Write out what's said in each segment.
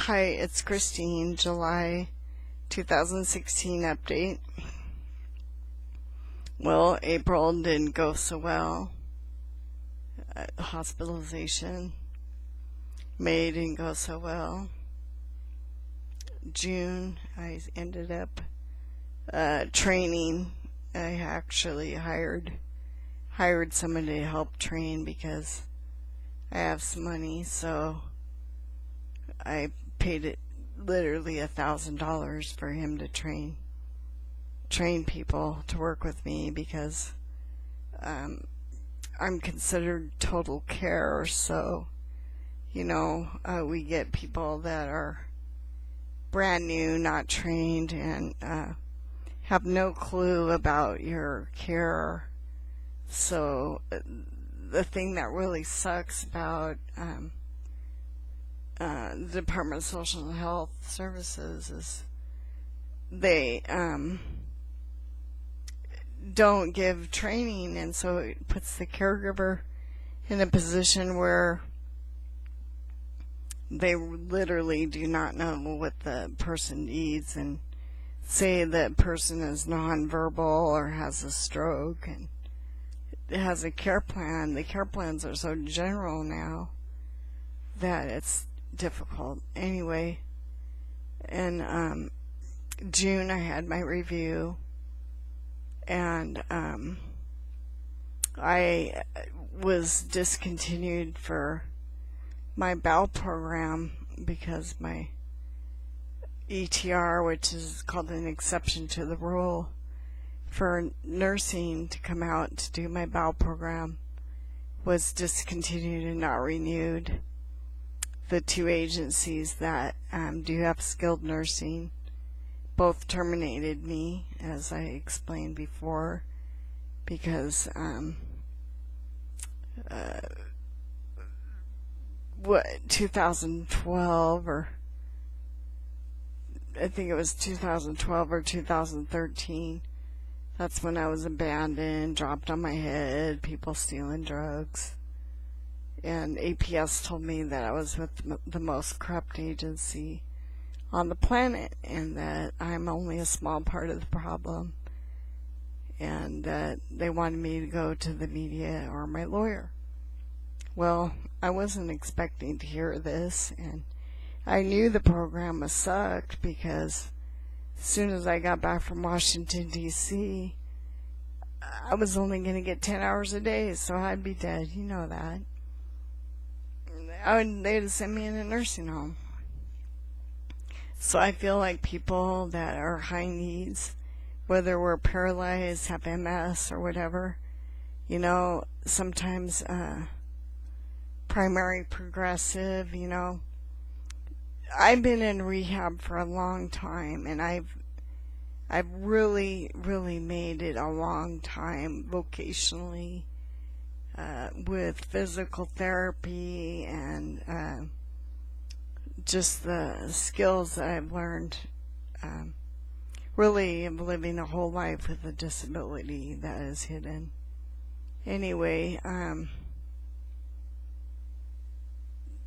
Hi, it's Christine, July 2016 update. Well, April didn't go so well. Hospitalization. May didn't go so well. June, I ended up training. I actually hired someone to help train because I have some money, so I paid it literally $1,000 for him to train people to work with me because I'm considered total care. So we get people that are brand new, not trained, and have no clue about your care. So the thing that really sucks about the Department of Social and Health Services is they don't give training, and so it puts the caregiver in a position where they literally do not know what the person needs, and say that person is nonverbal or has a stroke and it has a care plan. The care plans are so general now that it's difficult. Anyway, in June I had my review, and I was discontinued for my bowel program because my ETR, which is called an exception to the rule for nursing to come out to do my bowel program, was discontinued and not renewed. The two agencies that do have skilled nursing both terminated me, as I explained before, because 2012, or I think it was 2012 or 2013, that's when I was abandoned, dropped on my head, people stealing drugs. And APS told me that I was with the most corrupt agency on the planet, and that I'm only a small part of the problem, and that they wanted me to go to the media or my lawyer. Well, I wasn't expecting to hear this, and I knew the program was sucked because as soon as I got back from Washington, D.C., I was only going to get 10 hours a day, so I'd be dead. You know that. They'd send me in a nursing home. So I feel like people that are high needs, whether we're paralyzed, have MS or whatever, sometimes primary progressive, I've been in rehab for a long time, and I've really, really made it a long time vocationally, with physical therapy and just the skills that I've learned, really of living a whole life with a disability that is hidden. Anyway,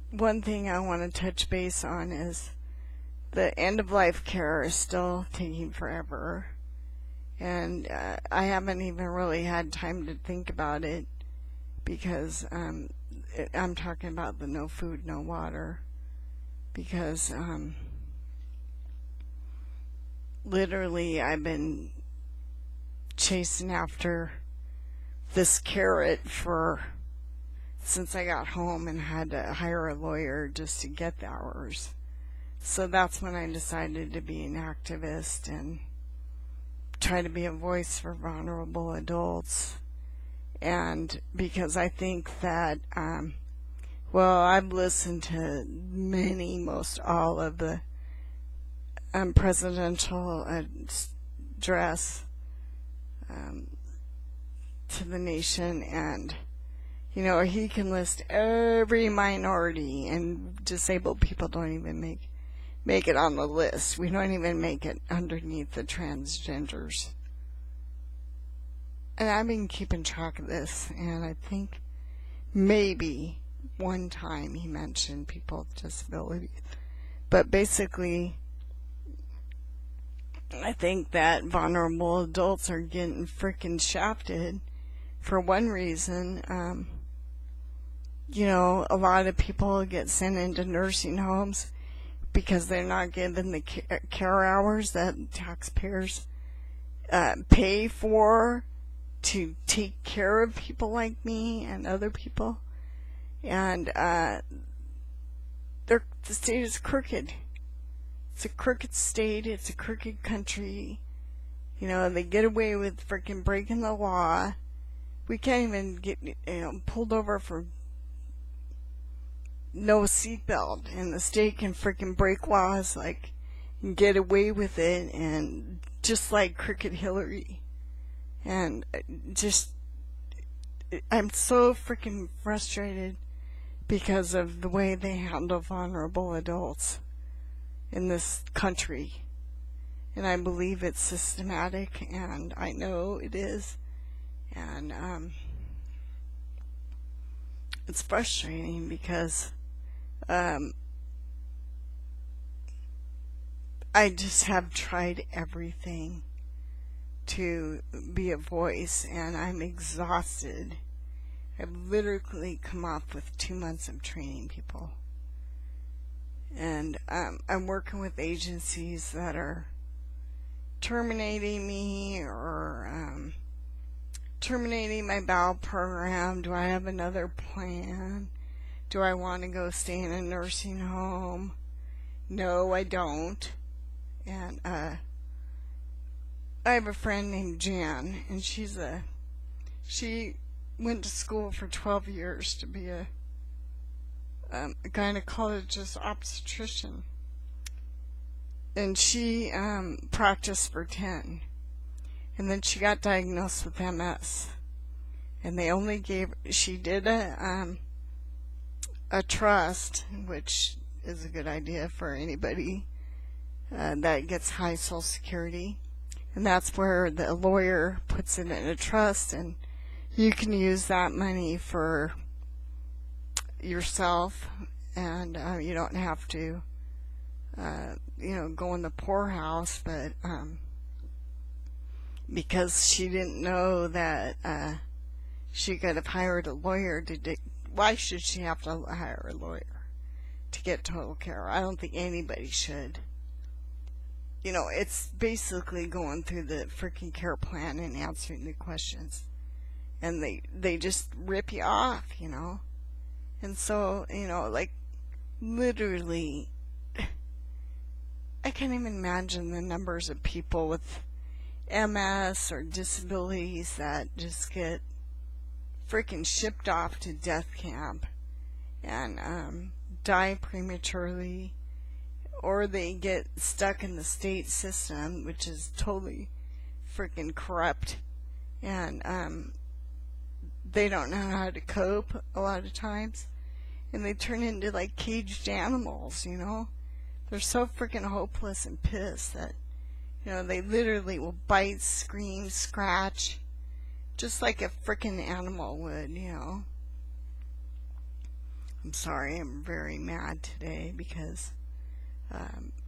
one thing I want to touch base on is the end-of-life care is still taking forever, and I haven't even really had time to think about it because I'm talking about the no food, no water, because literally I've been chasing after this carrot since I got home and had to hire a lawyer just to get the hours. So that's when I decided to be an activist and try to be a voice for vulnerable adults. And because I think that, I've listened to most all of the presidential address to the nation, and he can list every minority, and disabled people don't even make it on the list. We don't even make it underneath the transgenders. And I've been keeping track of this, and I think maybe one time he mentioned people with disabilities. But basically, I think that vulnerable adults are getting freaking shafted for one reason. A lot of people get sent into nursing homes because they're not given the care hours that taxpayers pay for to take care of people like me and other people. And the state is crooked. It's a crooked state. It's a crooked country. They get away with freaking breaking the law. We can't even get pulled over for no seatbelt, and the state can freaking break laws and get away with it, and just like crooked Hillary. And I'm so freaking frustrated because of the way they handle vulnerable adults in this country. And I believe it's systematic, and I know it is. And it's frustrating because I just have tried everything to be a voice, and I'm exhausted. I've literally come off with 2 months of training people. And I'm working with agencies that are terminating me or terminating my bowel program. Do I have another plan? Do I want to go stay in a nursing home? No, I don't. And I have a friend named Jan, and she went to school for 12 years to be a gynecologist obstetrician, and she practiced for 10, and then she got diagnosed with MS, and she did a trust, which is a good idea for anybody that gets high Social Security, and that's where the lawyer puts it in a trust, and you can use that money for yourself, and you don't have to go in the poorhouse. But because she didn't know that she could have hired a lawyer why should she have to hire a lawyer to get total care? I don't think anybody should. It's basically going through the freaking care plan and answering the questions, and they just rip you off, And so, literally, I can't even imagine the numbers of people with MS or disabilities that just get freaking shipped off to death camp and die prematurely, or they get stuck in the state system, which is totally freaking corrupt, and they don't know how to cope a lot of times, and they turn into caged animals. They're so freaking hopeless and pissed that they literally will bite, scream, scratch, just like a freaking animal would. I'm sorry, I'm very mad today because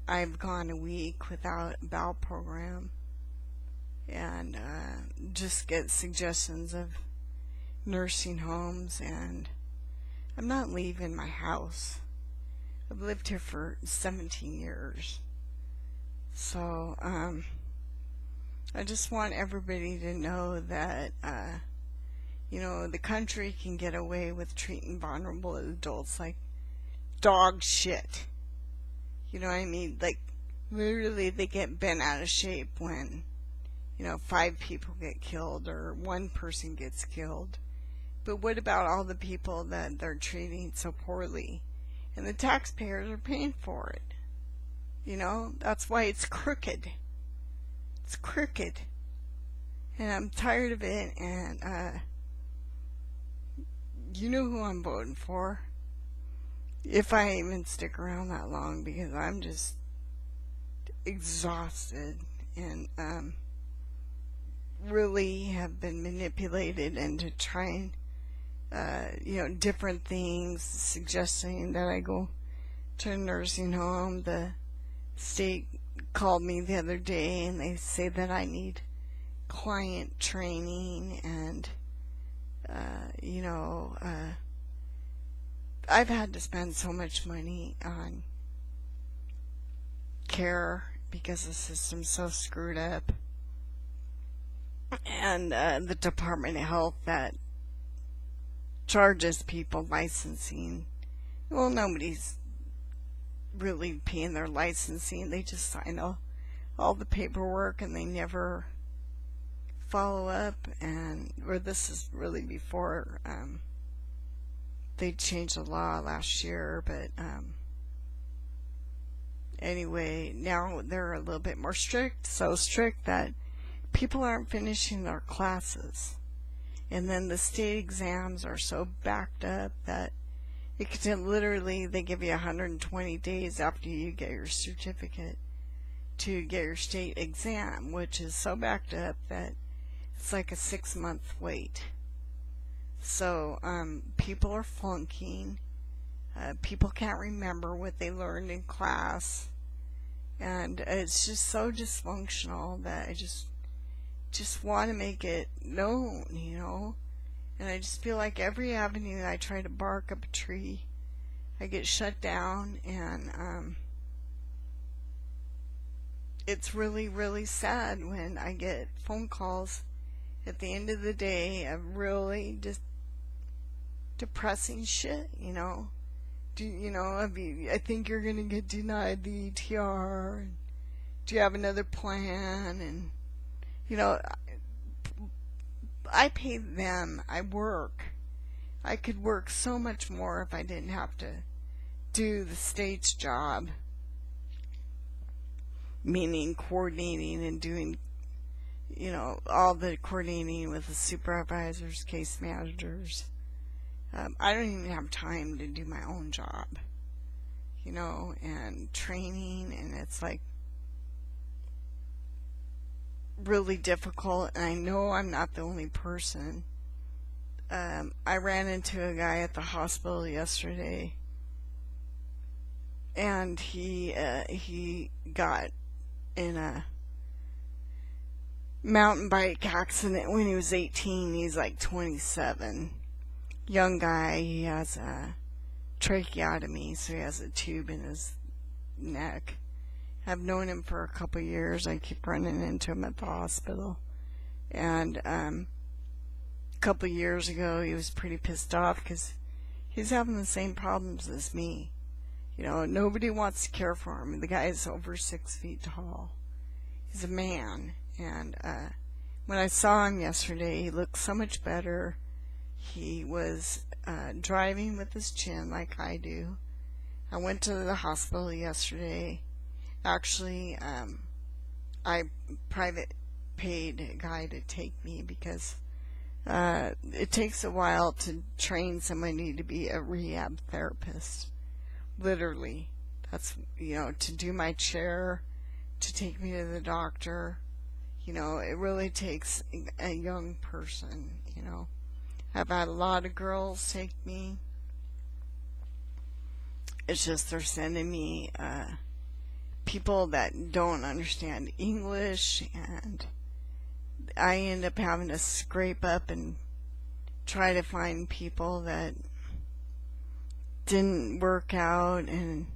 I've gone a week without a bowel program, and just get suggestions of nursing homes, and I'm not leaving my house. I've lived here for 17 years. So I just want everybody to know that the country can get away with treating vulnerable adults like dog shit. You know what I mean? Literally they get bent out of shape when 5 people get killed or 1 person gets killed. But what about all the people that they're treating so poorly? And the taxpayers are paying for it. That's why it's crooked. It's crooked. And I'm tired of it, and you know who I'm voting for. If I even stick around that long, because I'm just exhausted and really have been manipulated into trying different things, suggesting that I go to a nursing home. The state called me the other day and they say that I need client training, and I've had to spend so much money on care because the system's so screwed up, and the Department of Health that charges people licensing. Well, nobody's really paying their licensing. They just sign all the paperwork and they never follow up. Or this is really before they changed the law last year, but anyway, now they're a little bit more strict, so strict that people aren't finishing their classes. And then the state exams are so backed up that it can literally, they give you 120 days after you get your certificate to get your state exam, which is so backed up that it's like a 6-month wait. So people are flunking. People can't remember what they learned in class. And it's just so dysfunctional that I just want to make it known, And I just feel like every avenue I try to bark up a tree, I get shut down, and it's really, really sad when I get phone calls at the end of the day of really just depressing shit, I think you're going to get denied the ETR, and do you have another plan? And I pay them. I work. I could work so much more if I didn't have to do the state's job, meaning coordinating and doing, all the coordinating with the supervisors, case managers. I don't even have time to do my own job, and training, and it's like really difficult. And I know I'm not the only person. I ran into a guy at the hospital yesterday, and he got in a mountain bike accident when he was 18. He's like 27. Young guy. He has a tracheotomy, so he has a tube in his neck. I've known him for a couple years. I keep running into him at the hospital. And a couple years ago, he was pretty pissed off because he's having the same problems as me. Nobody wants to care for him. The guy is over 6 feet tall. He's a man. And when I saw him yesterday, he looked so much better. He was driving with his chin like I do. I went to the hospital yesterday. Actually, I private paid a guy to take me because it takes a while to train somebody to be a rehab therapist. Literally. That's, to do my chair, to take me to the doctor. It really takes a young person, I've had a lot of girls take me. It's just they're sending me people that don't understand English, and I end up having to scrape up and try to find people that didn't work out, and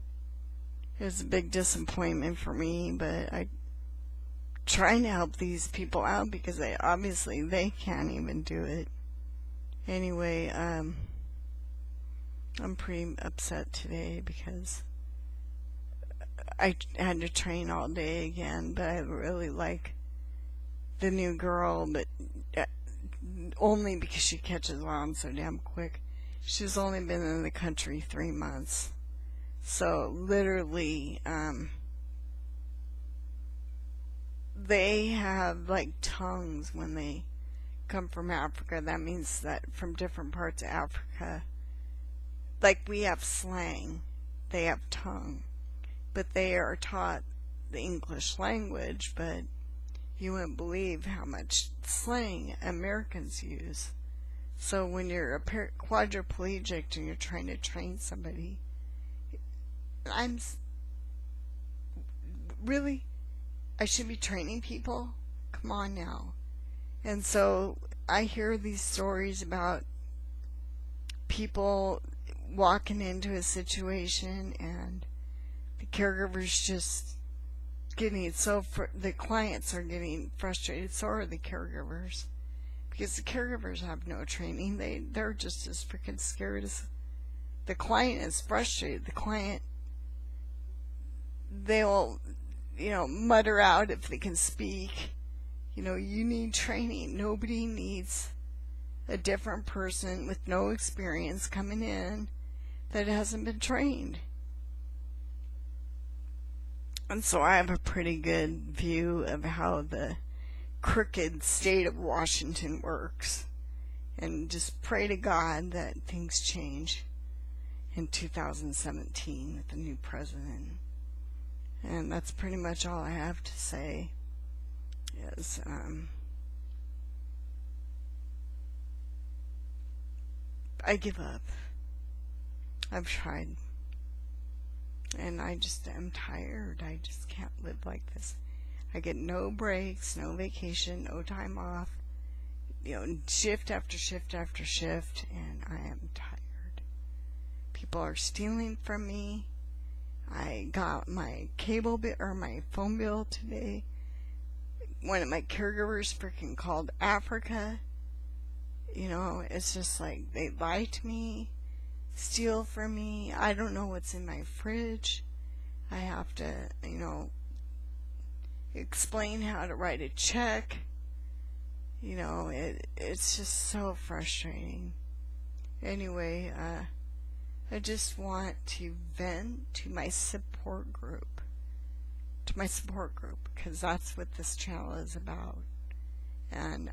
it was a big disappointment for me, but I'm trying to help these people out because obviously they can't even do it. Anyway, I'm pretty upset today because I had to train all day again, but I really like the new girl, but only because she catches on so damn quick. She's only been in the country 3 months. So literally, they have like tongues when they come from Africa. That means that from different parts of Africa, like we have slang, they have tongue, but they are taught the English language, but you wouldn't believe how much slang Americans use. So when you're a quadriplegic and you're trying to train somebody, I'm really, I should be training people? Come on now. And so I hear these stories about people walking into a situation and the caregivers just getting the clients are getting frustrated, so are the caregivers, because the caregivers have no training. They're just as freaking scared as the client is frustrated. The client, they'll mutter out if they can speak. You need training. Nobody needs a different person with no experience coming in that hasn't been trained. And so I have a pretty good view of how the crooked state of Washington works, and just pray to God that things change in 2017 with the new president. And that's pretty much all I have to say. Is I give up. I've tried. And I just am tired. I just can't live like this. I get no breaks, no vacation, no time off. Shift after shift after shift, and I am tired. People are stealing from me. I got my cable bill or my phone bill today. One of my caregivers freaking called Africa. It's just like they lie to me, steal from me. I don't know what's in my fridge. I have to, explain how to write a check. It's just so frustrating. Anyway, I just want to vent to my support group. Because that's what this channel is about. And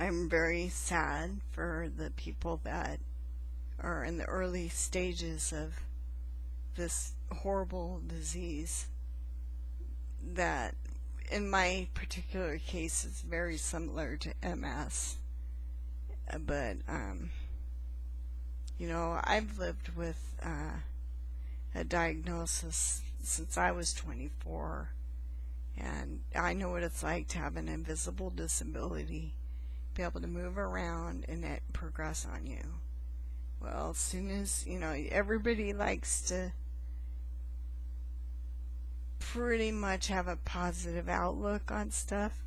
I'm very sad for the people that are in the early stages of this horrible disease that in my particular case is very similar to MS. But I've lived with a diagnosis since I was 24, and I know what it's like to have an invisible disability, be able to move around and it progress on you. Well, as soon as everybody likes to pretty much have a positive outlook on stuff,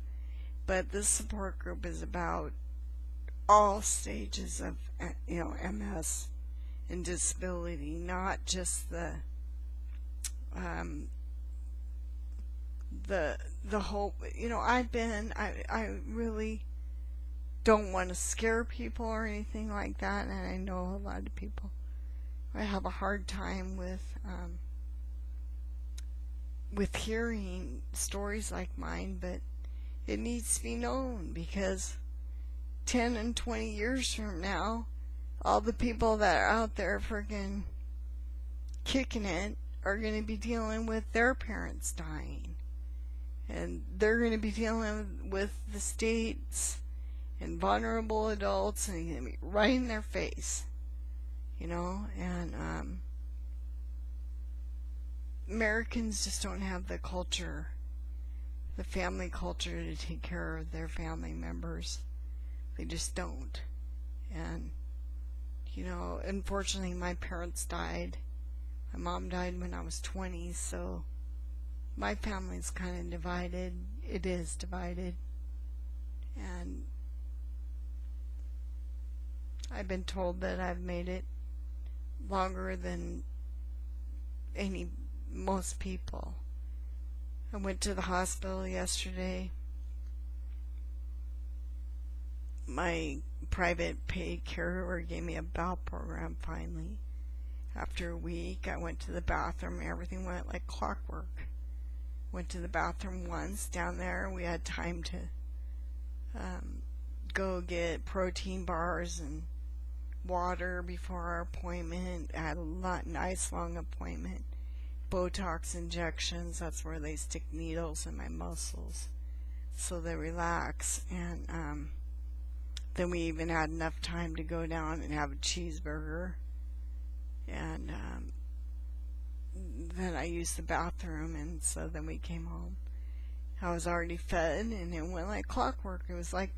but this support group is about all stages of MS and disability, not just the whole. I really don't want to scare people or anything like that, and I know a lot of people I have a hard time with hearing stories like mine, but it needs to be known, because 10 and 20 years from now, all the people that are out there friggin' kicking it are going to be dealing with their parents dying, and they're going to be dealing with the states and vulnerable adults, and you're going to be right in their face, and Americans just don't have the culture, the family culture, to take care of their family members. They just don't. And unfortunately my parents died. My mom died when I was 20, so my family's kind of divided. It is divided. And I've been told that I've made it longer than most people. I went to the hospital yesterday. My private paid caregiver gave me a bowel program finally. After a week, I went to the bathroom and everything went like clockwork. Went to the bathroom once down there. We had time to go get protein bars and water before our appointment. I had a nice long appointment. Botox injections, that's where they stick needles in my muscles so they relax. And then we even had enough time to go down and have a cheeseburger. And then I used the bathroom, and so then we came home. I was already fed, and it went like clockwork. It was like,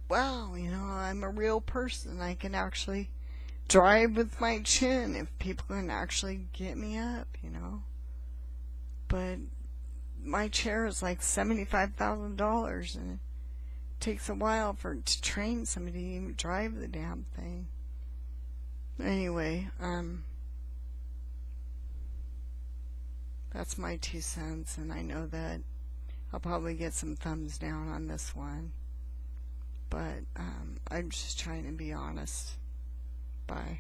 wow, I'm a real person. I can actually drive with my chin if people can actually get me up. But my chair is like $75,000, and it takes a while to train somebody to even drive the damn thing. Anyway, that's my 2 cents, and I know that I'll probably get some thumbs down on this one. But I'm just trying to be honest. Bye.